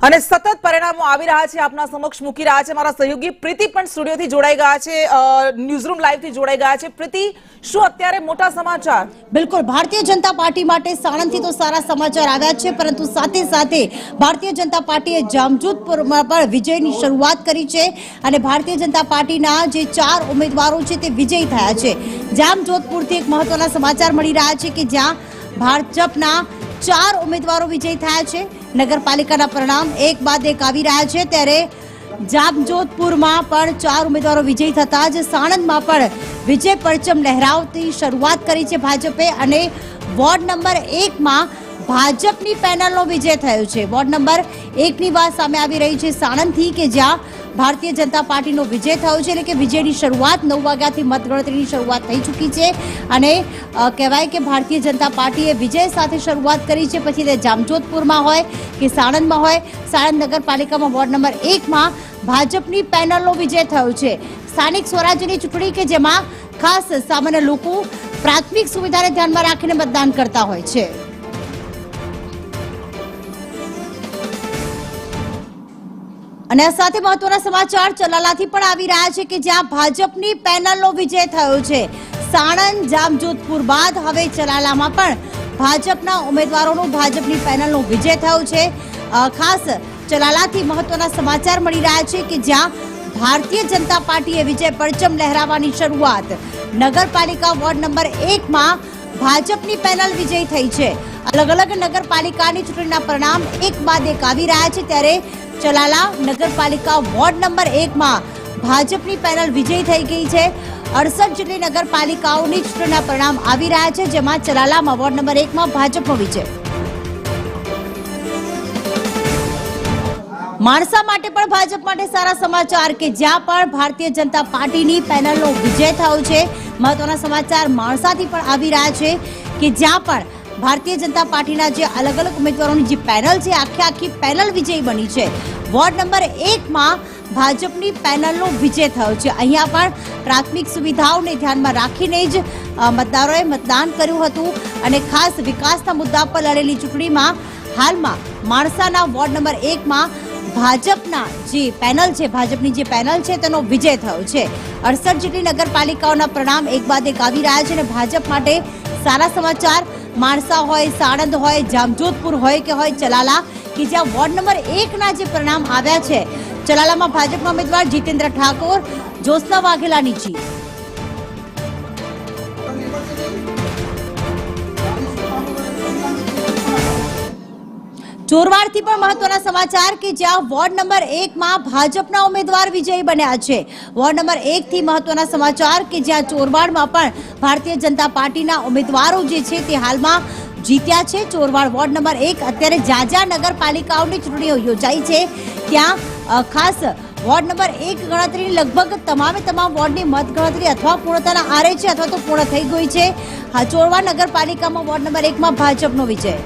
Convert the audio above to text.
અને સતત પરિણામો આવી રહ્યા છે, આપના સમક્ષ મૂકી રહ્યા છે। મારા સહયોગી પ્રીતિ પણ સ્ટુડિયોથી જોડાઈ ગયા છે, ન્યૂઝરૂમ લાઈવથી જોડાઈ ગયા છે। પ્રીતિ, શું અત્યારે મોટા સમાચાર? બિલકુલ, ભારતીય જનતા પાર્ટી માટે સાણંદથી તો સારા સમાચાર આવ્યા છે, પરંતુ સાથે સાથે ભારતીય જનતા પાર્ટીએ જામજોધપુરમાં પણ વિજયની શરૂઆત કરી છે અને ભારતીય જનતા પાર્ટીના જે 4 ઉમેદવારો છે તે વિજયી થયા છે। જામજોધપુરથી એક મહત્વના સમાચાર મળી રહ્યા છે કે જ્યાં ભાજપના 4 ઉમેદવારો વિજયી થયા છે। નગરપાલિકાના પરિણામ એક બાદ એક આવી રહ્યા છે, ત્યારે જામજોધપુરમાં પણ 4 ઉમેદવારો વિજયી થતા જ સાણંદમાં પણ વિજય પરચમ લહેરાવતી શરૂઆત કરી છે ભાજપે અને વોર્ડ નંબર 1 માં ભાજપની પેનલનો વિજય થયો છે। વોર્ડ નંબર 1 ની વાત સામે આવી રહી છે સાણંદથી કે જ્યાં ભારતીય જનતા પાર્ટીનો વિજય થયો છે, એટલે કે વિજયની શરૂઆત 9 વાગ્યાથી મતગણતરીની શરૂઆત થઈ ચૂકી છે અને કહેવાય કે ભારતીય જનતા પાર્ટીએ વિજય સાથે શરૂઆત કરી છે। પછી તે જામજોધપુરમાં હોય કે સાણંદમાં હોય, સાણંદ નગરપાલિકામાં વોર્ડ નંબર 1 માં ભાજપની પેનલનો વિજય થયો છે। સ્થાનિક સ્વરાજ્યની ચૂંટણી કે જેમાં ખાસ સામાન્ય લોકો પ્રાથમિક સુવિધાને ધ્યાનમાં રાખીને મતદાન કરતા હોય છે। અને આ સાથે મહત્વના સમાચાર ચલાલાથી પણ આવી રહ્યા છે કે જ્યાં ભાજપની પેનલનો વિજય થયો છે। સાણંદ જામજોધપુર બાદ હવે ચલાલામાં પણ ભાજપના ઉમેદવારોનો ભાજપની પેનલનો વિજય થયો છે। ખાસ ચલાલાથી મહત્વના સમાચાર મળી રહ્યા છે કે જ્યાં ભારતીય જનતા પાર્ટીએ વિજય પરચમ લહેરાવવાની શરૂઆત। નગરપાલિકા વોર્ડ નંબર 1 માં ભાજપની પેનલ વિજયી થઈ છે। અલગ અલગ નગરપાલિકાની ચૂંટણીના પરિણામ એક બાદ એક આવી રહ્યા છે, ત્યારે ચલાલા નગરપાલિકા વોર્ડ નંબર 1 માં ભાજપની પેનલ વિજયી થઈ ગઈ છે। 68 જેટલી નગરપાલિકાઓની ચૂંટણીના પરિણામ આવી રહ્યા છે, જેમાં ચલાલામાં વોર્ડ નંબર 1 માં ભાજપનો વિજય। માણસા માટે પણ ભાજપ માટે સારા સમાચાર કે જ્યાં પણ ભારતીય જનતા પાર્ટીની પેનલનો વિજય થયો છે। મહત્વના સમાચાર માણસાથી પણ આવી રહ્યા છે કે જ્યાં પણ ભારતીય જનતા પાર્ટીના જે અલગ અલગ ઉમેદવારોની જે પેનલ છે આખી પેનલ વિજયી બની છે। વોર્ડ નંબર 1 માં ભાજપની પેનલનો વિજય થયો છે। અહીંયા પણ પ્રાથમિક સુવિધાઓને ધ્યાનમાં રાખીને જ મતદારોએ મતદાન કર્યું હતું અને ખાસ વિકાસના મુદ્દા પર લડેલી ચૂંટણીમાં હાલમાં માણસાના વોર્ડ નંબર 1 માં ભાજપના જે પેનલ છે, ભાજપની જે પેનલ છે તેનો વિજય થયો છે। 68 જેટલી નગરપાલિકાઓના પરિણામ એક બાદ એક આવી રહ્યા છે અને ભાજપ માટે સારા સમાચાર। માણસા હોય, સાણંદ હોય, જામજોધપુર હોય કે હોય ચલાલા કે જ્યાં વોર્ડ નંબર 1 ના જે પરિણામ આવ્યા છે, ચલાલામાં ભાજપના ઉમેદવાર જીતેન્દ્ર ઠાકોર, જ્યોત્સના વાઘેલાની જીત। ચોરવાડથી પણ મહત્વના સમાચાર કે જ્યાં વોર્ડ નંબર 1 માં ભાજપના ઉમેદવાર વિજયી બન્યા છે। વોર્ડ નંબર 1 થી મહત્વના સમાચાર કે જ્યાં ચોરવાડમાં પણ ભારતીય જનતા પાર્ટીના ઉમેદવારો જે છે તે હાલમાં જીત્યા છે। ચોરવાડ વોર્ડ નંબર 1 અત્યારે જ્યાં નગરપાલિકાઓની ચૂંટણીઓ યોજાઈ છે ત્યાં ખાસ વોર્ડ નંબર 1 ગણતરીની લગભગ તમામ વોર્ડની મતગણતરી અથવા પૂર્ણતાના આરે છે અથવા તો પૂર્ણ થઈ ગઈ છે। ચોરવાડ નગરપાલિકામાં વોર્ડ નંબર 1 માં ભાજપનો વિજય।